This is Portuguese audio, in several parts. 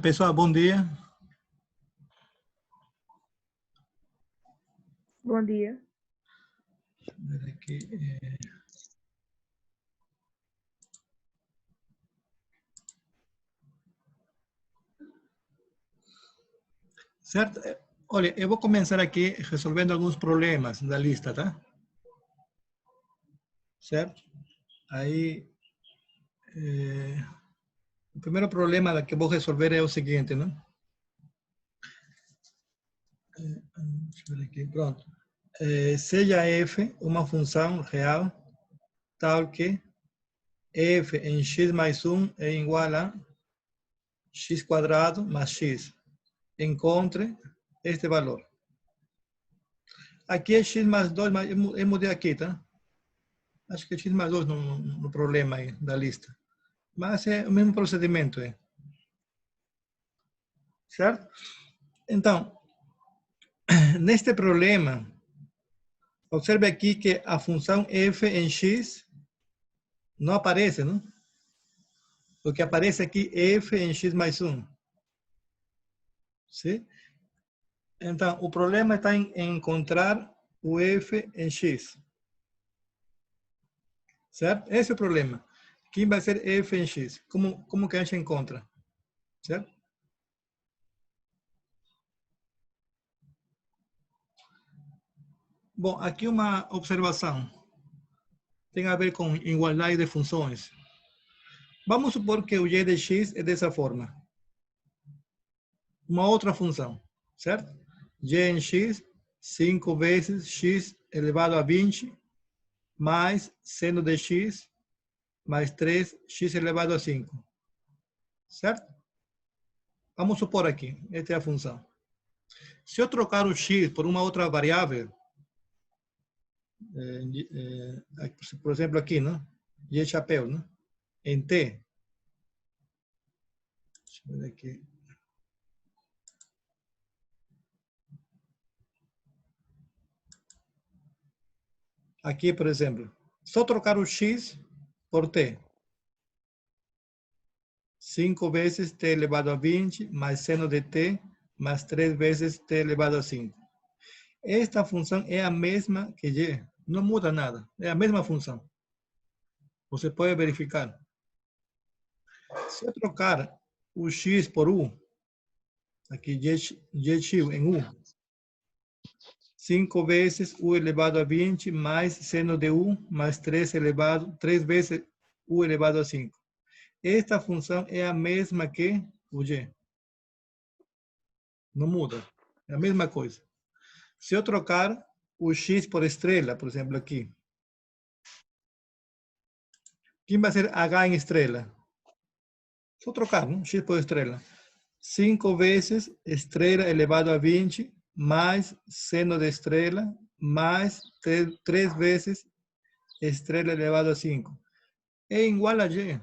Pessoal, bom dia. Bom dia. Ver aqui, certo? Olha, eu vou começar aqui resolvendo alguns problemas da lista, tá? Certo? Aí, o primeiro problema que eu vou resolver é o seguinte, né? Deixa eu ver aqui, pronto. Seja f uma função real tal que f em x mais 1 é igual a x quadrado mais x. Encontre este valor. Aqui é x mais 2, mas eu mudei aqui, tá? Acho que é x mais 2 no problema aí da lista. Mas é o mesmo procedimento, certo? Então, neste problema, observe aqui que a função f em x não aparece, não? O que aparece aqui é f em x mais 1. Sim? Então, o problema está em encontrar o f em x. Certo? Esse é o problema. Quem vai ser f em x? Como que a gente encontra? Certo? Bom, aqui uma observação. Tem a ver com igualdade de funções. Vamos supor que o y de x é dessa forma. Uma outra função, certo? Y em x, 5 vezes x elevado a 20, mais seno de x, mais 3, x elevado a 5. Certo? Vamos supor aqui, esta é a função. Se eu trocar o x por uma outra variável, por exemplo aqui, não? Y chapéu, não? Em t. Deixa eu ver aqui. Aqui, por exemplo, só trocar o x por t. 5 vezes t elevado a 20, mais seno de t, mais 3 vezes t elevado a 5. Esta função é a mesma que y. Não muda nada. É a mesma função. Você pode verificar. Se eu trocar o x por u, aqui y em u, 5 vezes u elevado a 20 mais seno de u mais 3 vezes u elevado a 5. Esta função é a mesma que o y. Não muda. É a mesma coisa. Se eu trocar o x por estrela, por exemplo, aqui. Quem vai ser h em estrela? Só trocar, não? X por estrela. 5 vezes estrela elevado a 20 mais seno de estrela mais 3 vezes estrela elevado a 5. É igual a y.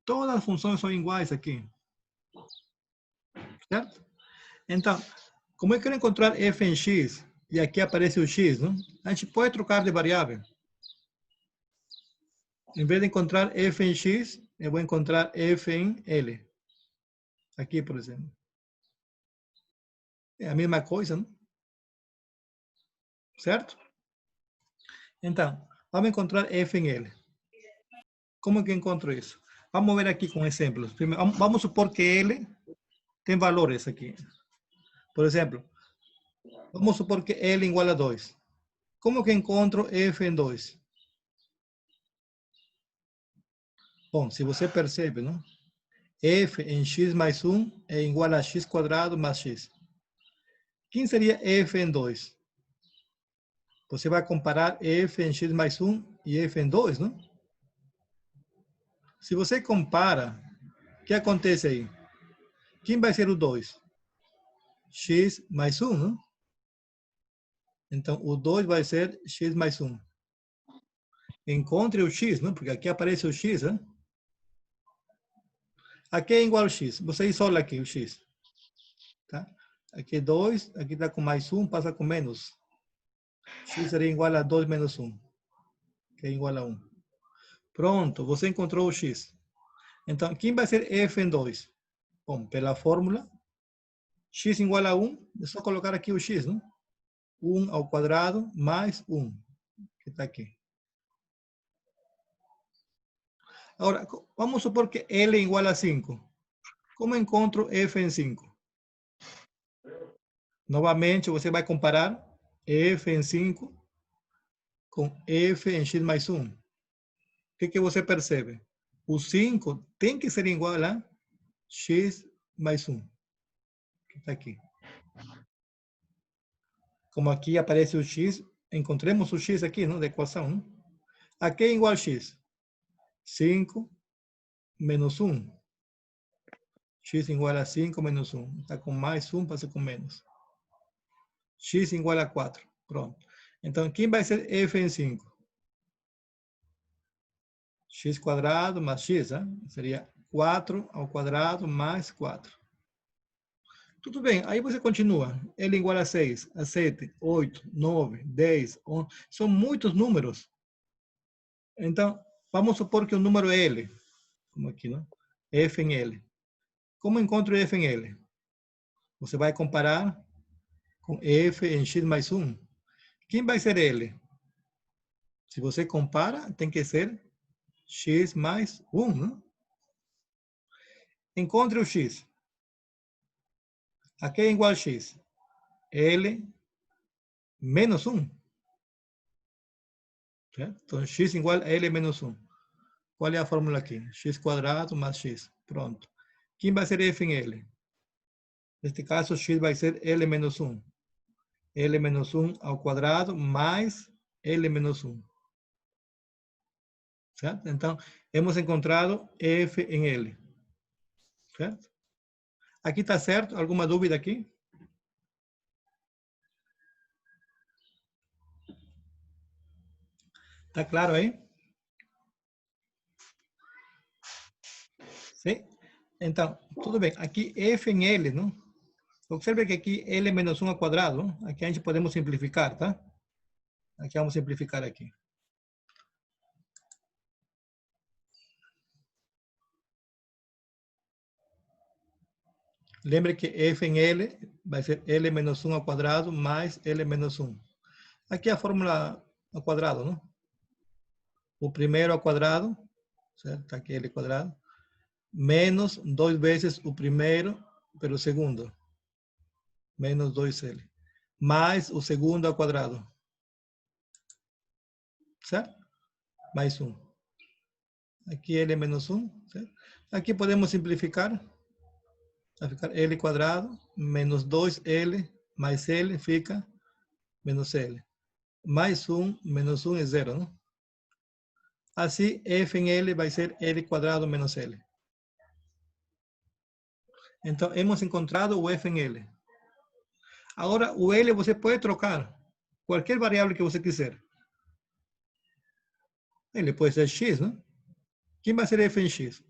Todas as funções são iguais aqui. Certo? Então, como eu quero encontrar f em x, e aqui aparece o x, não? A gente pode trocar de variável. Em vez de encontrar f em x, eu vou encontrar f em L. Aqui, por exemplo. É a mesma coisa, não? Certo? Então, vamos encontrar f em L. Como que encontro isso? Vamos ver aqui com exemplos. Primeiro, vamos supor que L tem valores aqui. Por exemplo, vamos supor que L igual a 2. Como que encontro f em 2? Bom, se você percebe, não? F em x mais 1 é igual a x quadrado mais x. Quem seria f em 2? Você vai comparar f em x mais 1 e f em 2, não? Se você compara, o que acontece aí? Quem vai ser o 2? X mais 1, não? Então, o 2 vai ser x mais 1. Encontre o x, não? Porque aqui aparece o x, né? Aqui é igual ao x. Você isola aqui o x. Tá? Aqui é 2, aqui está com mais 1, passa com menos. X seria igual a 2 menos 1, que é igual a 1. Pronto, você encontrou o x. Então, quem vai ser f em 2? Bom, pela fórmula, x igual a 1, é só colocar aqui o x, não? 1 ao quadrado mais 1, que está aqui. Agora, vamos supor que L igual a 5. Como encontro f em 5? Novamente, você vai comparar f em 5 com f em x mais 1. O que você percebe? O 5 tem que ser igual a x mais 1, que está aqui. Como aqui aparece o x, encontremos o x aqui, não, da equação. Não? Aqui é igual a x. 5 menos 1. X igual a 5 menos 1. Está com mais 1, passa com menos. X igual a 4. Pronto. Então, quem vai ser f em 5? X quadrado mais x, seria 4 ao quadrado mais 4. Tudo bem, aí você continua. L igual a 6, a 7, 8, 9, 10, 11. São muitos números. Então, vamos supor que o número é L. Como aqui, não? F em L. Como encontro F em L? Você vai comparar com F em x mais 1. Quem vai ser L? Se você compara, tem que ser x mais 1. Não? Encontre o x. Aqui é igual a x. L menos 1. Certo? Então, x igual a L menos 1. Qual é a fórmula aqui? X quadrado mais x. Pronto. Quem vai ser F em L? Neste caso, x vai ser L menos 1. L menos 1 ao quadrado mais L menos 1. Certo? Então, hemos encontrado F em L. Certo? Aqui está certo? Alguma dúvida aqui? Está claro aí? Sim? Então, tudo bem. Aqui F em L, não? Observe que aqui L menos 1 ao quadrado, não? Aqui a gente podemos simplificar, tá? Aqui vamos simplificar aqui. Lembre que F em L vai ser L menos 1 ao quadrado mais L menos 1. Aqui a fórmula ao quadrado, não? O primeiro ao quadrado, certo? Está aqui L quadrado, menos 2 vezes o primeiro pelo segundo, menos 2L, mais o segundo ao quadrado, certo? Mais 1. Aqui L menos 1, certo? Aqui podemos simplificar, vai ficar L quadrado menos 2L mais L fica menos L. Mais 1 menos 1 é 0, não? Assim, F em L vai ser L quadrado menos L. Então, hemos encontrado o F em L. Agora, o L você pode trocar qualquer variável que você quiser. Ele pode ser x, né? Quem vai ser F em x?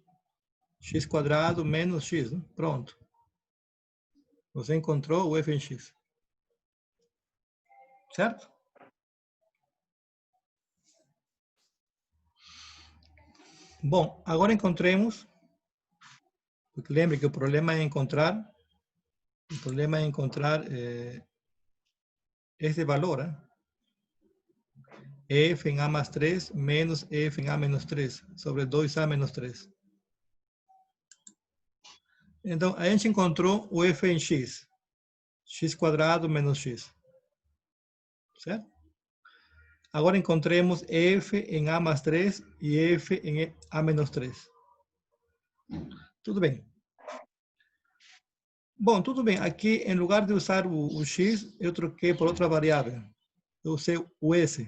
X quadrado menos x, né? Pronto. Você encontrou o F em x. Certo? Bom, agora encontremos, porque lembre que o problema é encontrar, esse valor, F em A más 3 menos F en A menos 3 sobre 2A menos 3. Então, a gente encontrou o F em x. X quadrado menos x. Certo? Agora encontremos F em A más 3 e F em A menos 3. Tudo bem. Bom, tudo bem. Aqui, em lugar de usar o x, eu troquei por outra variável. Eu usei o s.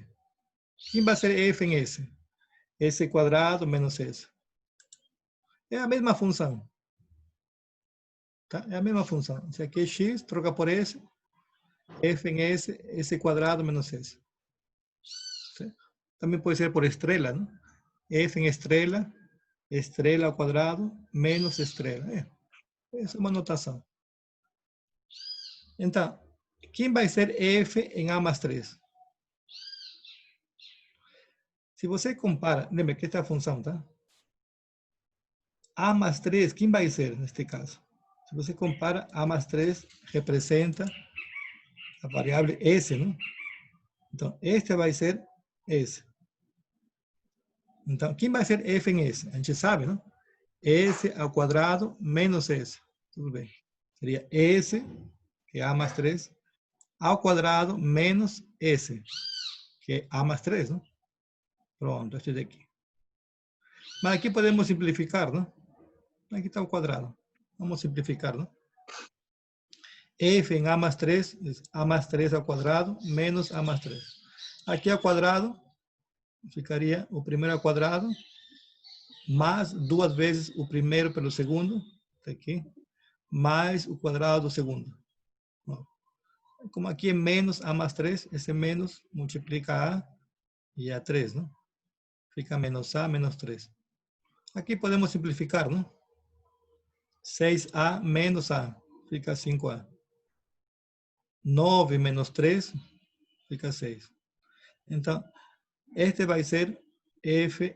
Quem vai ser f em s? S quadrado menos s. É a mesma função. Tá? É a mesma função. Se aqui é x, troca por s. F em s, s quadrado menos s. Certo? Também pode ser por estrela, não? F em estrela, estrela ao quadrado, menos estrela. Essa é uma notação. Então, quem vai ser f em A mais 3? Se você compara, lembra que esta é a função, tá? A más 3, ¿quién va a ser en este caso? Si você compara, A más 3 representa la variable S, ¿no? Entonces, este va a ser S. Entonces, ¿quién va a ser F en S? A gente sabe, ¿no? S al cuadrado menos S. Tudo bem. Sería S, que es A más 3, al cuadrado menos S, que es A más 3, ¿no? Pronto, este de aquí. Mas aquí podemos simplificar, ¿no? Aquí está el cuadrado. Vamos a simplificar, ¿no? F en A más 3 es A más 3 al cuadrado menos A más 3. Aquí al cuadrado ficaria o primeiro ao quadrado mais 2 vezes o primeiro pelo segundo, tá aqui, mais o quadrado do segundo. Como aqui é menos A mais 3, esse menos multiplica A e A 3, não? Fica menos A menos 3. Aqui podemos simplificar, não? 6A menos A, fica 5A. 9 menos 3, fica 6. Então, este vai ser F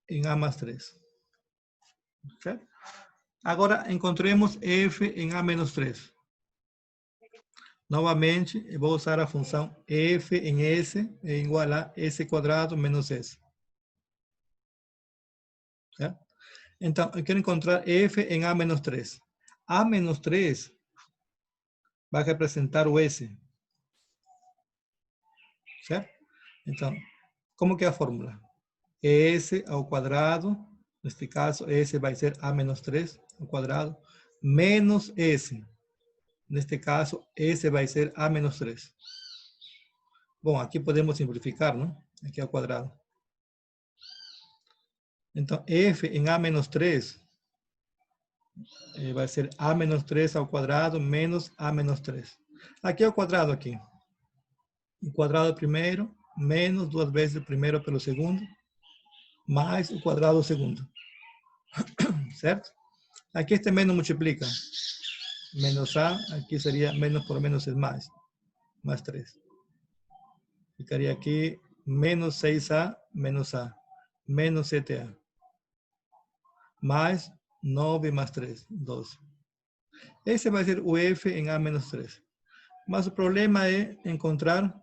em A mais 3. Certo? Agora, encontremos F em A menos 3. Novamente, eu vou usar a função F em S é igual a S quadrado menos S. Certo? Então, eu quero encontrar F em A menos 3. A menos 3 vai representar o S. Certo? Então, como que é a fórmula? S ao quadrado, neste caso, S vai ser A menos 3 ao quadrado, menos S. Neste caso, S vai ser A menos 3. Bom, aqui podemos simplificar, não? Aqui ao quadrado. Então, F em A menos 3 vai ser A menos 3 ao quadrado menos A menos 3. Aqui é o quadrado aqui. O quadrado primeiro, menos 2 vezes o primeiro pelo segundo, mais o quadrado do segundo. Certo? Aqui este menos multiplica. Menos A, aqui seria menos por menos é mais. Mais 3. Ficaria aqui menos 6A menos A. Menos 7A. Mais 9 mais 3, 12. Esse vai ser o F em A menos 3. Mas o problema é encontrar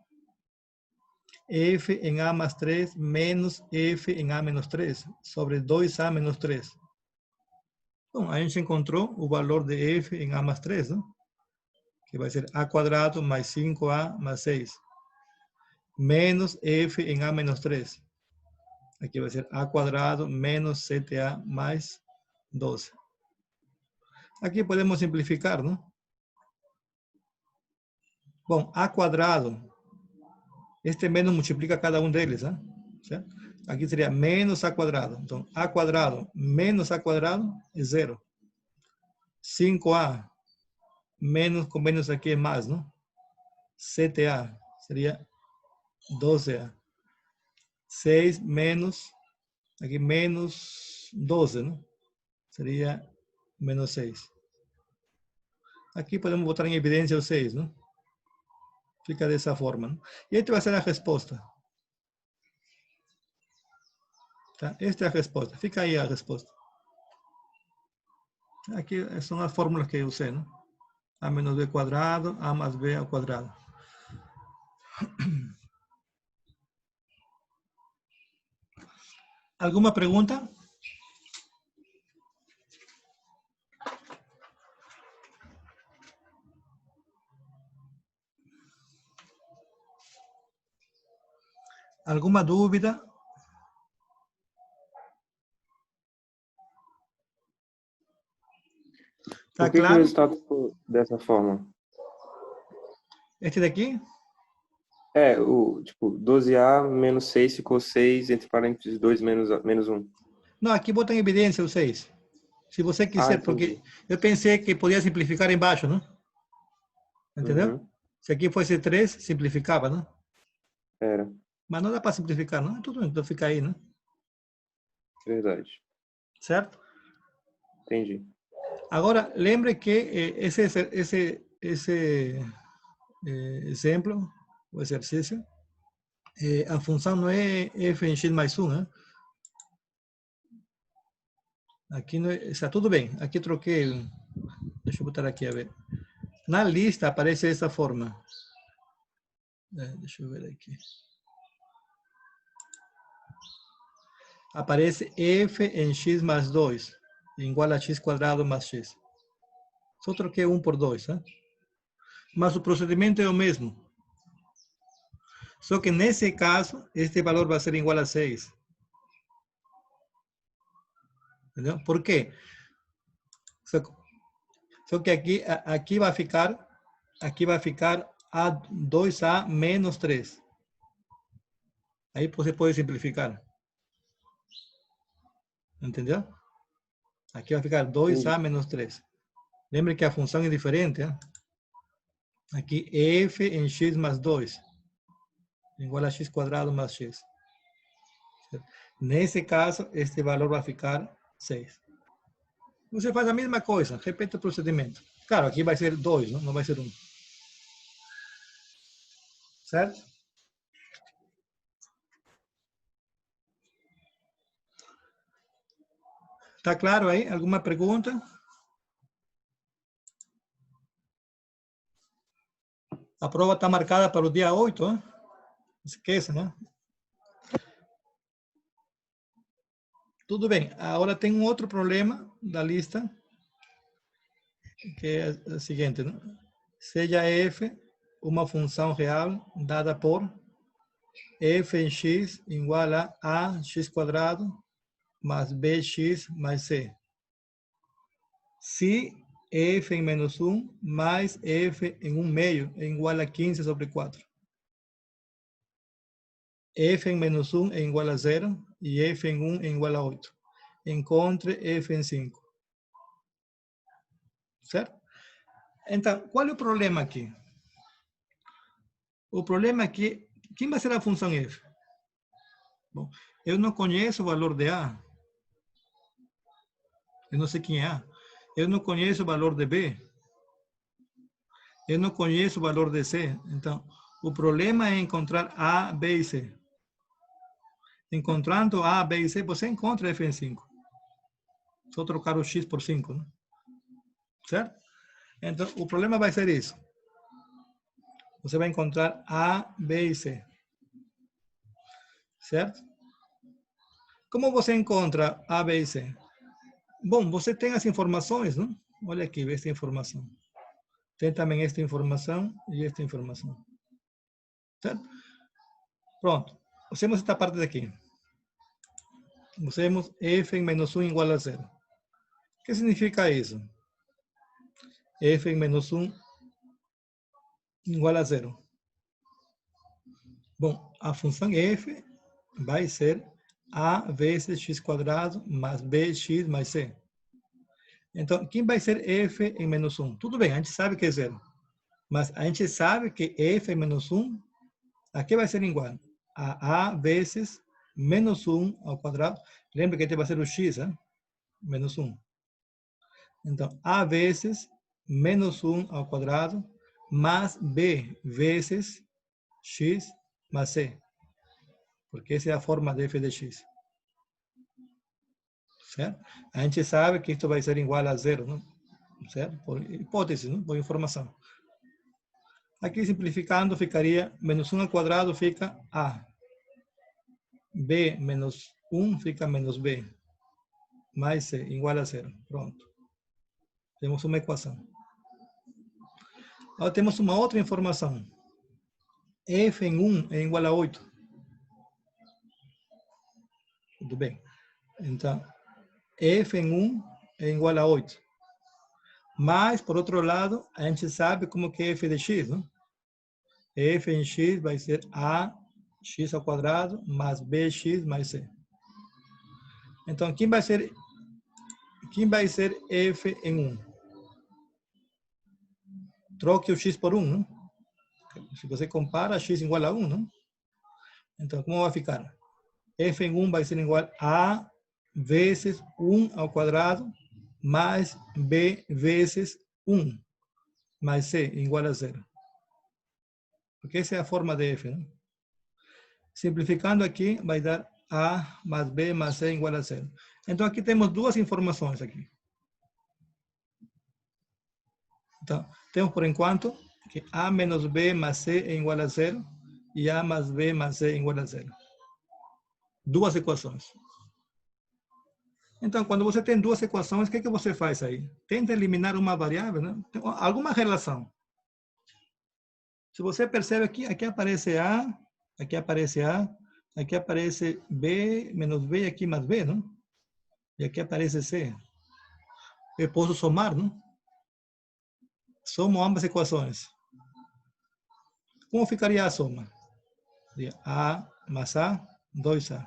F em A mais 3 menos F em A menos 3 sobre 2A menos 3. Bom, a gente encontrou o valor de F em A mais 3, não? Que vai ser A quadrado mais 5A mais 6. Menos F em A menos 3. Aqui vai ser A quadrado menos 7A mais 12. Aqui podemos simplificar, não? Bom, A quadrado, este menos multiplica cada um deles, né? Certo? Aqui seria menos A quadrado. Então, A quadrado menos A quadrado é 0. 5A menos com menos aqui é mais, não? 7A seria 12A. 6 menos, aqui menos 12, não? Seria menos 6. Aqui podemos botar em evidência o 6, não? Fica dessa forma, não? E esta vai ser a resposta. Tá? Esta é a resposta. Fica aí a resposta. Aqui são as fórmulas que eu usei, não? A menos B quadrado, A mais B ao quadrado. ¿Alguma pergunta? ¿Alguma dúvida? Por que o resultado ficou dessa forma? Este daqui? É, tipo, 12A menos 6 ficou 6, entre parênteses 2 menos 1. Não, aqui bota em evidência o 6. Se você quiser, porque eu pensei que podia simplificar embaixo, não? Entendeu? Uhum. Se aqui fosse 3, simplificava, não? Era. Mas não dá para simplificar, não? Tudo bem, então fica aí, né? Verdade. Certo? Entendi. Agora, lembre que esse exemplo, o exercício, a função não é f em x mais 1, né? Aqui não, está tudo bem. Aqui troquei. Deixa eu botar aqui a ver. Na lista aparece dessa forma. Deixa eu ver aqui. Aparece f em x mais 2, igual a x quadrado mais x. Só troquei 1 por 2, né? Mas o procedimento é o mesmo. Só que nesse caso, este valor vai ser igual a 6. Entendeu? Por quê? Só que aqui vai ficar a 2a menos 3. Aí você pode simplificar. Entendeu? Aqui vai ficar 2a menos 3. Lembre que a função é diferente. Hein? Aqui f em x mais 2. Igual a x quadrado mais x. Certo? Nesse caso, este valor vai ficar 6. Você faz a mesma coisa, repete o procedimento. Claro, aqui vai ser 2, não vai ser 1. Certo? Tá claro aí? Alguma pergunta? A prova está marcada para o dia 8, hein? Não esqueça, né? Tudo bem. Agora tem um outro problema da lista, que é o seguinte, né? Seja f uma função real dada por f em x igual a x quadrado mais bx mais c. Se f em menos 1 mais f em 1 meio é igual a 15 sobre 4. F em menos 1 é igual a 0 e f em 1 é igual a 8. Encontre f em 5. Certo? Então, qual é o problema aqui? O problema aqui, quem vai ser a função f? Bom, eu não conheço o valor de a. Eu não sei quem é a. Eu não conheço o valor de b. Eu não conheço o valor de c. Então, o problema é encontrar a, b e c. Encontrando a, b e c, você encontra f em 5. Só trocar o x por 5, né? Certo? Então, o problema vai ser isso. Você vai encontrar a, b e c. Certo? Como você encontra a, b e c? Bom, você tem as informações, não? Olha aqui, esta informação. Tem também esta informação e esta informação. Certo? Pronto. Usemos esta parte daqui. Usemos f em menos 1 igual a 0. O que significa isso? F em menos 1 igual a 0. Bom, a função f vai ser a vezes x quadrado mais bx mais c. Então, quem vai ser f em menos 1? Tudo bem, a gente sabe que é 0. Mas a gente sabe que f em menos 1, aqui vai ser igual a vezes menos 1 ao quadrado. Lembra que aqui vai ser o x, hein? Menos 1. Então, a vezes menos 1 ao quadrado mais b vezes x mais c. Porque essa é a forma de f de x. Certo? A gente sabe que isto vai ser igual a 0, não? Certo? Por hipótese, não? Por informação. Aqui simplificando ficaria menos 1 ao quadrado fica a. B menos 1 fica menos b. Mais c igual a 0. Pronto. Temos uma equação. Agora temos uma outra informação. F em 1 é igual a 8. Tudo bem. Então, f em 1 é igual a 8. Mas, por outro lado, a gente sabe como que é f de x, não? F em x vai ser a x ao quadrado mais bx mais c. Então, quem vai ser f em 1? Troque o x por 1, não? Se você compara, x igual a 1, não? Então, como vai ficar? F em 1 vai ser igual a vezes 1 ao quadrado mais b vezes 1 mais c igual a 0. Porque essa é a forma de f, né? Simplificando aqui, vai dar A más B más C igual a 0. Entonces aquí tenemos dos informaciones aquí. Entonces, tenemos por enquanto que A menos B más C é igual a 0 y A más B más C igual a 0. Duas equações. Então, quando você tem duas equações, o que você faz aí? Tenta eliminar uma variável, né? Tem alguma relação. Se você percebe aqui, aqui aparece A, aqui aparece A, aqui aparece B menos B e aqui mais B, não? E aqui aparece C. Eu posso somar, não? Somo ambas equações. Como ficaria a soma? A mais A, 2A.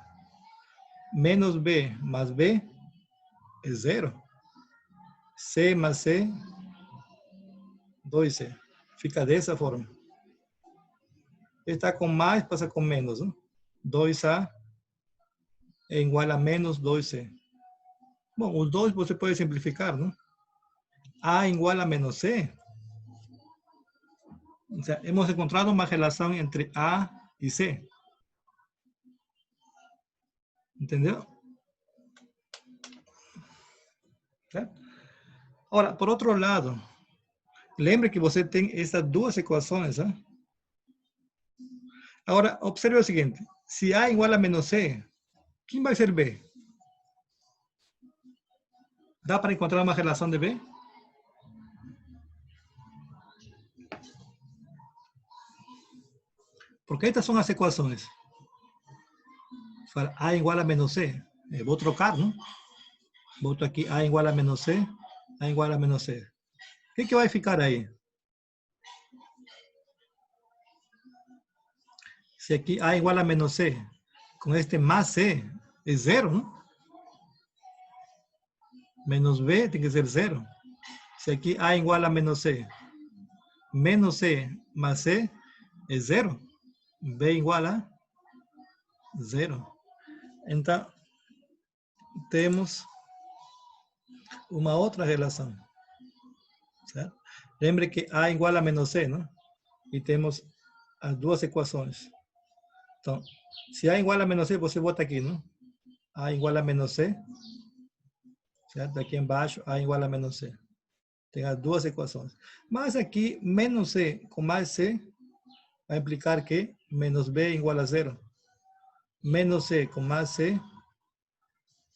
Menos B mais B é 0. C mais C, 2C. Fica dessa forma. Está com mais, passa com menos. Não? 2A é igual a menos 2C. Bom, os dois você pode simplificar, não? A igual a menos C. O sea, hemos encontrado uma relação entre A e C. Entendeu? Certo? Agora, por outro lado, lembre que você tem essas duas equações. Hein? Agora, observe o seguinte. Se A igual a menos C, quem vai ser B? ¿Dá para encontrar uma relação de B? Porque estas são as equações. A igual a menos C. Vou trocar, não? Boto aqui A igual a menos C, A igual a menos C. O que vai ficar aí? Se aqui A igual a menos C, com este mais C, é 0, não? Menos B tem que ser 0. Se aqui A igual a menos C mais C é 0. B igual a 0. Então, temos uma outra relação. Certo? Lembre que A igual a menos C, não? E temos as duas equações. Então, se A igual a menos C, você bota aqui, não? A igual a menos C. Certo? Aqui embaixo, A igual a menos C. Tem as duas equações. Mas aqui, menos C com mais C, vai implicar que menos B igual a 0. Menos C com mais C,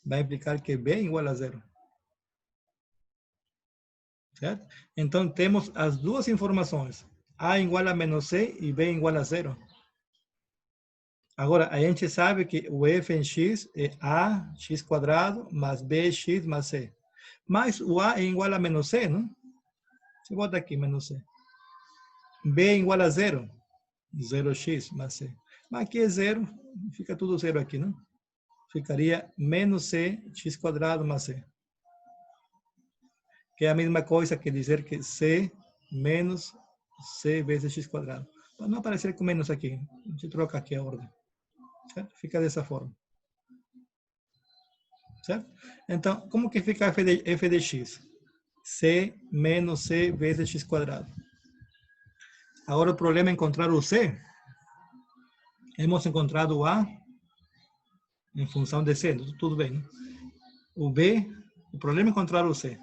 vai implicar que B igual a 0. Certo? Então, temos as duas informações. A igual a menos C e B igual a 0. Agora, a gente sabe que o f em x é a x quadrado mais bx mais c. Mas o a é igual a menos c, não? Você bota aqui menos c. B é igual a 0. 0x mais c. Mas aqui é 0, fica tudo 0 aqui, não? Ficaria menos c x quadrado mais c. Que é a mesma coisa que dizer que c menos c vezes x quadrado. Para não aparecer com menos aqui, a gente troca aqui a ordem. Certo? Fica dessa forma. Certo? Então, como que fica f de x? C menos c vezes x quadrado. Agora o problema é encontrar o c. Hemos encontrado o a em função de c. Tudo bem. Né? O b, o problema é encontrar o c.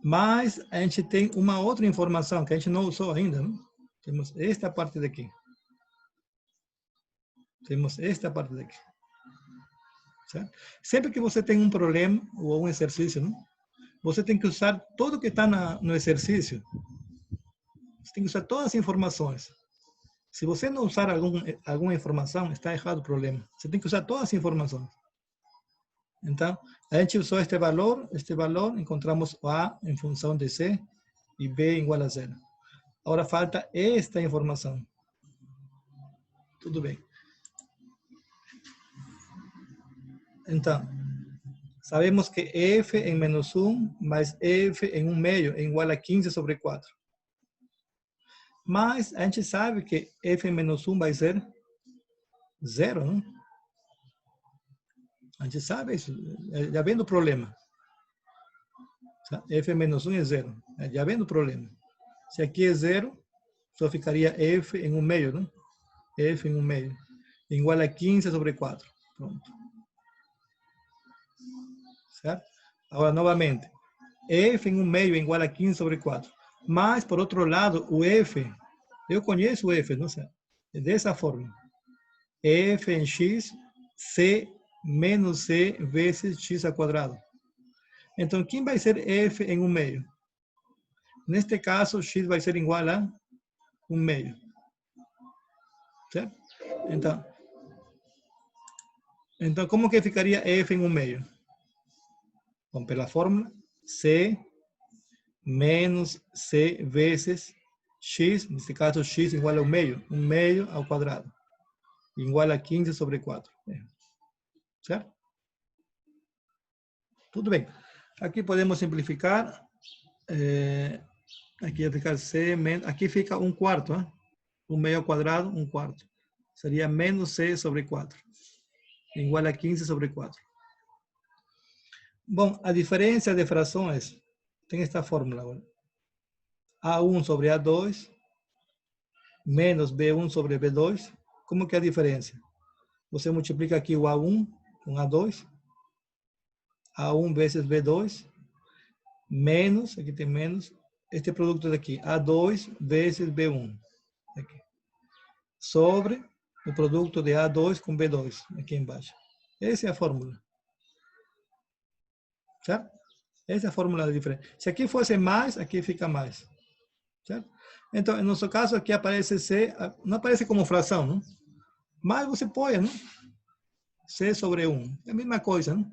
Mas a gente tem uma outra informação que a gente não usou ainda. Né? Temos esta parte daqui. Temos esta parte daqui. Certo? Sempre que você tem um problema ou um exercício, não? Você tem que usar tudo que está no exercício. Você tem que usar todas as informações. Se você não usar alguma informação, está errado o problema. Você tem que usar todas as informações. Então, a gente usou este valor, encontramos A em função de C e B igual a 0. Agora falta esta informação. Tudo bem. Então, sabemos que f em menos 1 mais f em 1 meio é igual a 15 sobre 4. Mas a gente sabe que f em menos 1 vai ser 0, não? A gente sabe isso, já vendo o problema. F menos 1 é 0, já vendo o problema. Se aqui é 0, só ficaria f em 1 meio, não? F em 1 meio. igual a 15 sobre 4. Pronto. ¿Certo? Agora, novamente, f em 1/2 é igual a 15 sobre 4. Mas, por outro lado, o f, eu conheço o f, não sei? É dessa forma. F em x, c menos c vezes x ao quadrado. Então, quem vai ser f em 1/2? Neste caso, x vai ser igual a 1/2. Certo? Então, como que ficaria f em 1/2? Bom, pela fórmula, c menos c vezes x, nesse caso x igual a 1/2, 1/2 ao quadrado, igual a 15 sobre 4. Certo? Tudo bem. Aqui podemos simplificar. Aqui vai ficar c menos, aqui fica 1/4, hein? 1/2 ao quadrado, 1/4. Seria menos c sobre 4, igual a 15 sobre 4. Bom, a diferença de frações tem esta fórmula agora. A1 sobre A2 menos B1 sobre B2. Como que é a diferença? Você multiplica aqui o A1 com A2. A1 vezes B2 menos, aqui tem menos, este produto daqui, A2 vezes B1. Aqui. Sobre o produto de A2 com B2, aqui embaixo. Essa é a fórmula. Certo? Essa é a fórmula da diferença. Se aqui fosse mais, aqui fica mais. Certo? Então, no nosso caso, aqui aparece C, não aparece como fração, não? Mas você põe, não? C sobre 1. É a mesma coisa, não?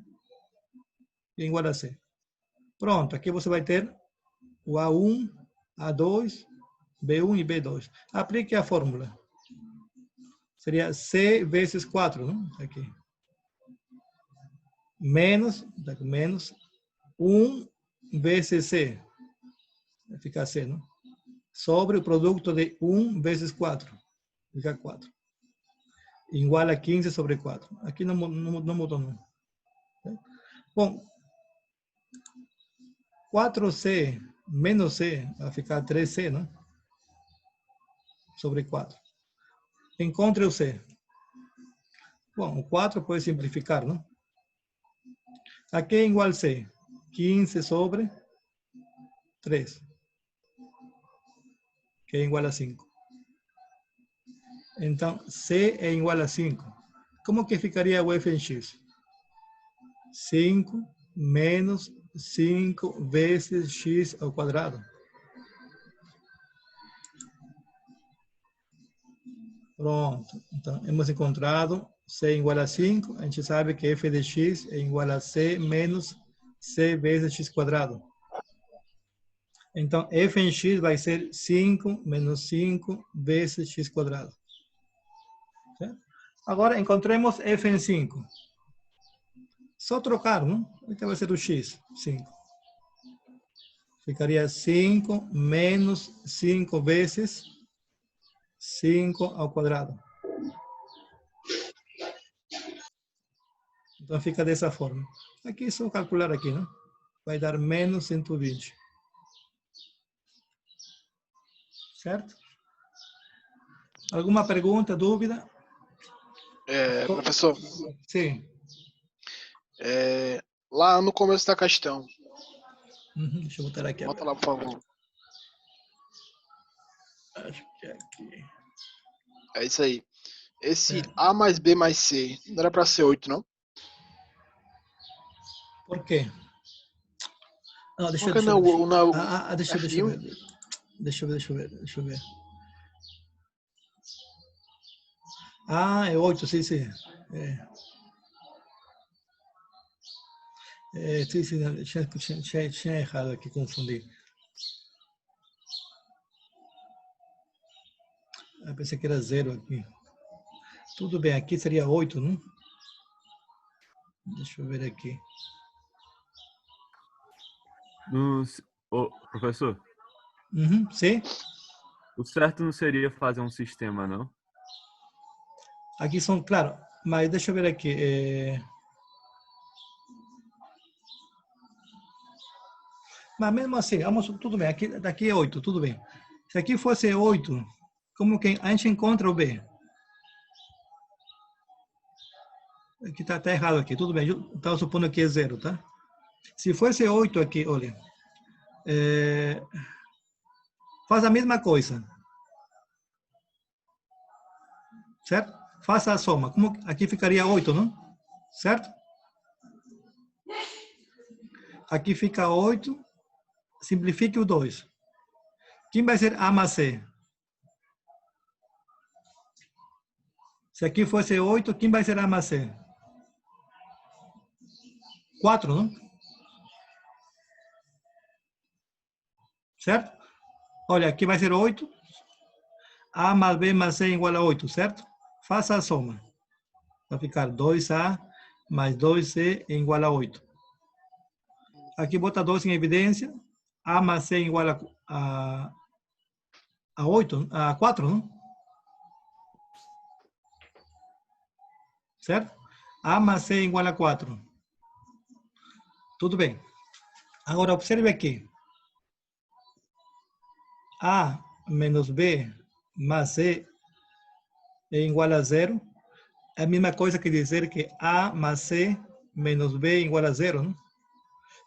Igual a C. Pronto, aqui você vai ter o A1, A2, B1 e B2. Aplique a fórmula. Seria C vezes 4, não? Aqui. Menos 1 vezes C. Vai ficar C, não? Sobre o produto de 1 vezes 4. Fica 4. Igual a 15 sobre 4. Aqui não mudou, não. Bom, 4C menos C vai ficar 3C, não? Sobre 4. Encontre o C. Bom, o 4 pode simplificar, não? Aqui é igual a C. 15 sobre 3. Que é igual a 5. Então, C é igual a 5. Como que ficaria o f em x? 5 menos 5 vezes x ao quadrado. Pronto. Então, hemos encontrado C igual a 5. A gente sabe que f de x é igual a C menos C vezes x quadrado. Então, f em x vai ser 5 menos 5 vezes x quadrado. Certo? Agora, encontremos f em 5. Só trocar, não? Então vai ser o x, 5. Ficaria 5 menos 5 vezes 5 ao quadrado. Então fica dessa forma. Aqui é só calcular aqui, não? Vai dar menos 120. Certo? Alguma pergunta, dúvida? Professor. Sim. Lá no começo da questão. Deixa eu botar aqui. Bota lá, por favor. Acho que é aqui. É isso aí. Esse A mais B mais C, não era para ser 8, não? Por quê? Não, deixa eu ver. Deixa eu ver. Ah, é 8, sim. Sim, tinha errado aqui, confundi. Eu pensei que era 0 aqui. Tudo bem, aqui seria 8, não? Deixa eu ver aqui. Professor? Sim? O certo não seria fazer um sistema, não? Aqui são, claro, mas deixa eu ver aqui. Mas mesmo assim, tudo bem, daqui é 8, tudo bem. Se aqui fosse 8, como que a gente encontra o B? Aqui está errado aqui, tudo bem. Eu estava supondo que é 0, tá? Se fosse 8 aqui, olha. Faz a mesma coisa. Certo? Faça a soma. Como aqui ficaria 8, não? Certo? Aqui fica 8. Simplifique o 2. Quem vai ser A mais C? Se aqui fosse 8, quem vai ser A mais C? 4, não? Certo? Olha, aqui vai ser 8. A mais B mais C igual a 8, certo? Faça a soma. Vai ficar 2A mais 2C igual a 8. Aqui bota 2 em evidência. A mais C igual a 8, a 4, não? Certo? A mais C igual a 4. Tudo bem. Agora, observe aqui. A menos B mais C é igual a 0. É a mesma coisa que dizer que A mais C menos B é igual a 0, não?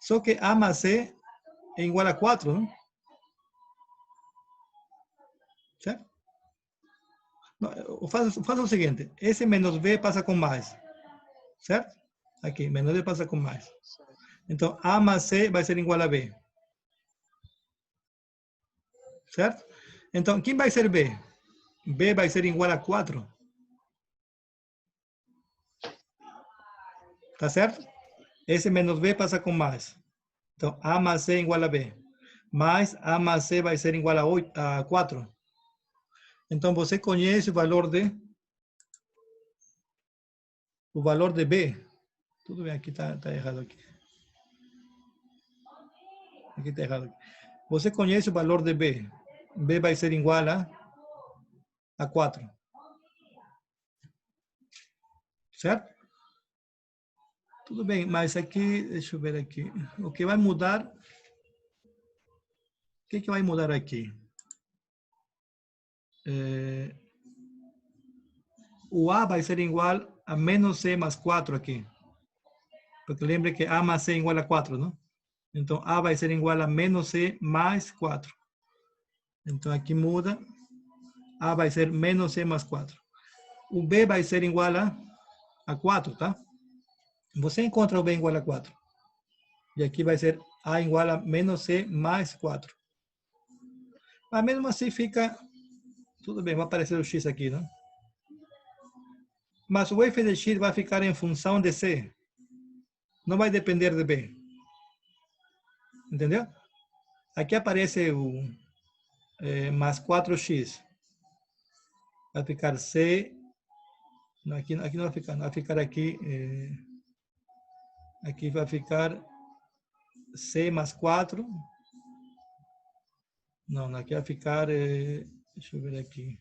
Só que A mais C é igual a 4, não? Certo? Faça o seguinte. Esse menos B passa com mais. Certo? Aqui, menos B passa com mais. Então, A mais C vai ser igual a B. Certo? Então, quem vai ser B? B vai ser igual a 4. Tá certo? Esse menos B passa com mais. Então, A mais C igual a B. Mais A mais C vai ser igual a 4. Então, você conhece o valor de B. Tudo bem, aqui está errado. Aqui está errado. Você conhece o valor de B. B vai ser igual a 4. Certo? Tudo bem, mas aqui, deixa eu ver aqui. O que vai mudar? O que vai mudar aqui? O A vai ser igual a menos C mais 4 aqui. Porque lembre que A mais C é igual a 4, não? Então, A vai ser igual a menos C mais 4. Então, aqui muda. A vai ser menos C mais 4. O B vai ser igual a 4, tá? Você encontra o B igual a 4. E aqui vai ser A igual a menos C mais 4. Mas mesmo assim fica... Tudo bem, vai aparecer o X aqui, não? Mas o f de X vai ficar em função de C. Não vai depender de B. Entendeu? Aqui aparece o mais 4x. Vai ficar C. Não, aqui não vai ficar. Não vai ficar aqui. Aqui vai ficar C mais 4. Não, aqui vai ficar. Deixa eu ver aqui.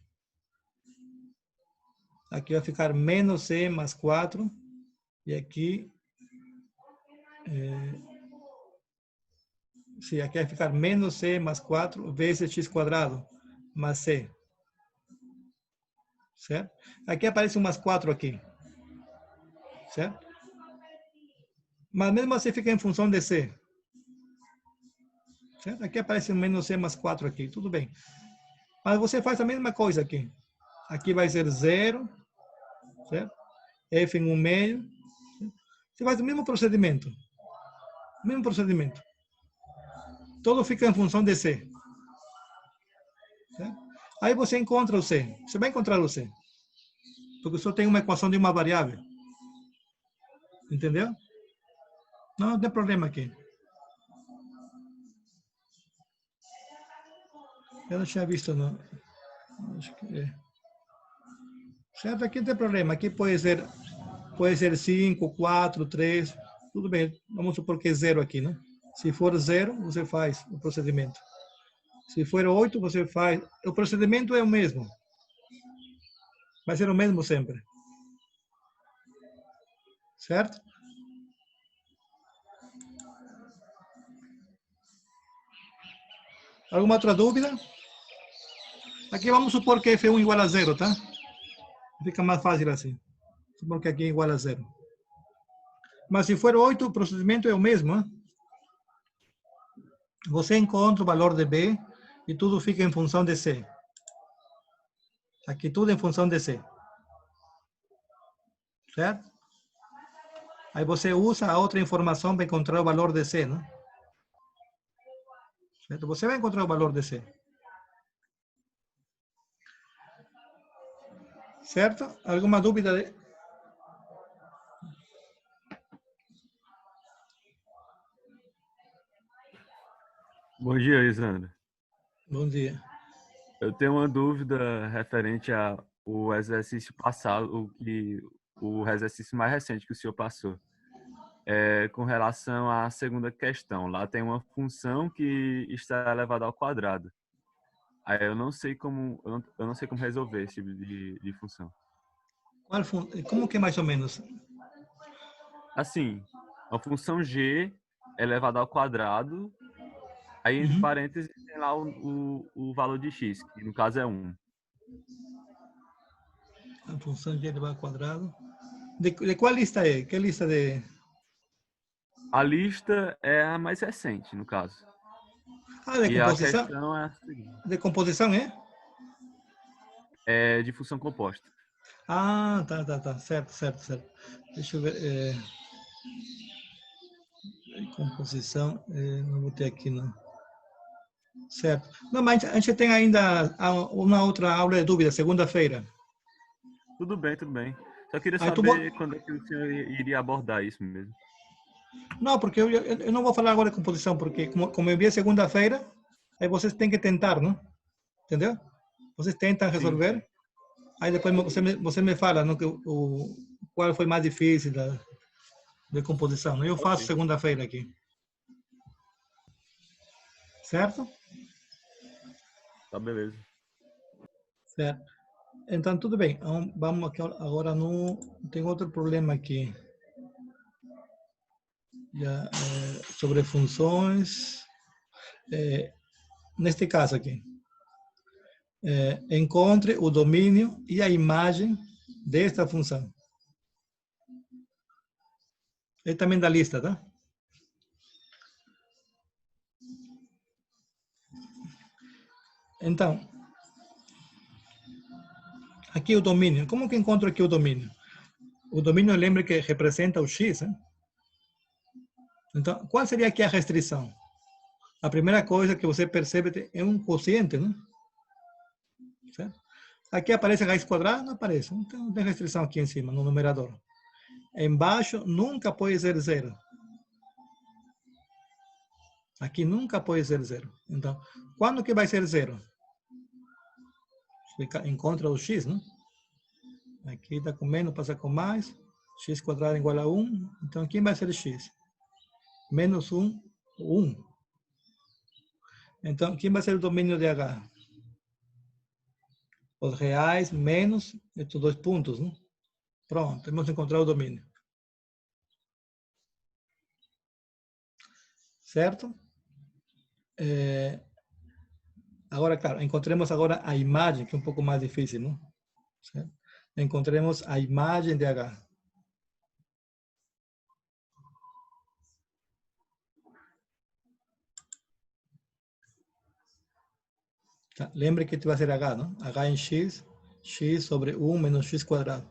Aqui vai ficar menos C mais 4. E aqui. Sim, aqui vai ficar menos C mais 4 vezes x quadrado mais C. Certo? Aqui aparece um mais 4 aqui. Certo? Mas mesmo assim fica em função de C. Certo? Aqui aparece um menos C mais 4 aqui. Tudo bem. Mas você faz a mesma coisa aqui. Aqui vai ser 0. Certo? F em 1 meio. Você faz o mesmo procedimento. Mesmo procedimento. Todo fica em função de C. Certo? Aí você encontra o C. Você vai encontrar o C. Porque só tem uma equação de uma variável. Entendeu? Não tem problema aqui. Eu não tinha visto, não. Acho que é. Certo? Aqui não tem problema. Aqui pode ser 5, 4, 3. Tudo bem. Vamos supor que é 0 aqui, né? Se for 0, você faz o procedimento. Se for 8, você faz. O procedimento é o mesmo. Vai ser o mesmo sempre. Certo? Alguma outra dúvida? Aqui vamos supor que F1 igual a 0, tá? Fica mais fácil assim. Supor que aqui é igual a 0. Mas se for 8, o procedimento é o mesmo. Hein? Você encontra o valor de B e tudo fica em função de C. Aqui tudo em função de C. Certo? Aí você usa a outra informação para encontrar o valor de C, né? Certo? Você vai encontrar o valor de C. Certo? Alguma dúvida? Bom dia, Lisandro. Bom dia. Eu tenho uma dúvida referente ao exercício passado, o exercício mais recente que o senhor passou. Com relação à segunda questão. Lá tem uma função que está elevada ao quadrado. Aí eu não sei como resolver esse tipo de função. Como que mais ou menos? Assim, a função g elevada ao quadrado, aí entre parênteses tem lá o valor de x, que no caso é 1. A função de elevado ao quadrado. De qual lista é? Que lista de... A lista é a mais recente, no caso. De E a composição? questão é a seguinte. De composição, é? É de função composta. Ah, tá. Certo. Deixa eu ver. Composição, não botei aqui, não. Certo. Não, mas a gente tem ainda uma outra aula de dúvida, segunda-feira. Tudo bem. Só queria Aí saber quando é que o senhor iria abordar isso mesmo. Não, porque eu não vou falar agora de composição, porque como eu vi segunda-feira, aí vocês têm que tentar, não? Entendeu? Vocês tentam resolver, Sim. aí depois você me fala, não, qual foi mais difícil de composição. Não? Eu faço segunda-feira aqui. Certo? Tá, beleza. Certo. Então, tudo bem. Então, vamos aqui agora tem outro problema aqui. Já, sobre funções. Neste caso aqui. Encontre o domínio e a imagem desta função. É também da lista, tá? Então, aqui o domínio. Como que encontro aqui o domínio? O domínio, lembra que representa o x, né? Então, qual seria aqui a restrição? A primeira coisa que você percebe é um quociente, né? Certo? Aqui aparece raiz quadrada? Não aparece. Então, tem restrição aqui em cima, no numerador. Embaixo, nunca pode ser zero. Aqui nunca pode ser zero. Então, quando que vai ser zero? Você encontra o x, né? Aqui está com menos, passa com mais. X quadrado igual a 1. Então, quem vai ser x? Menos 1, 1. Então, quem vai ser o domínio de H? Os reais menos estes dois pontos, né? Pronto, temos encontrado o domínio. Certo? Agora, claro, encontremos agora a imagem, que é um pouco mais difícil, não? Certo? Encontremos a imagem de H. Tá? Lembre que vai ser H, não? H em x, x sobre 1 menos x quadrado.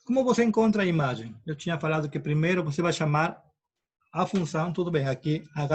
Como você encontra a imagem? Eu tinha falado que primeiro você vai chamar a função, tudo bem, aqui H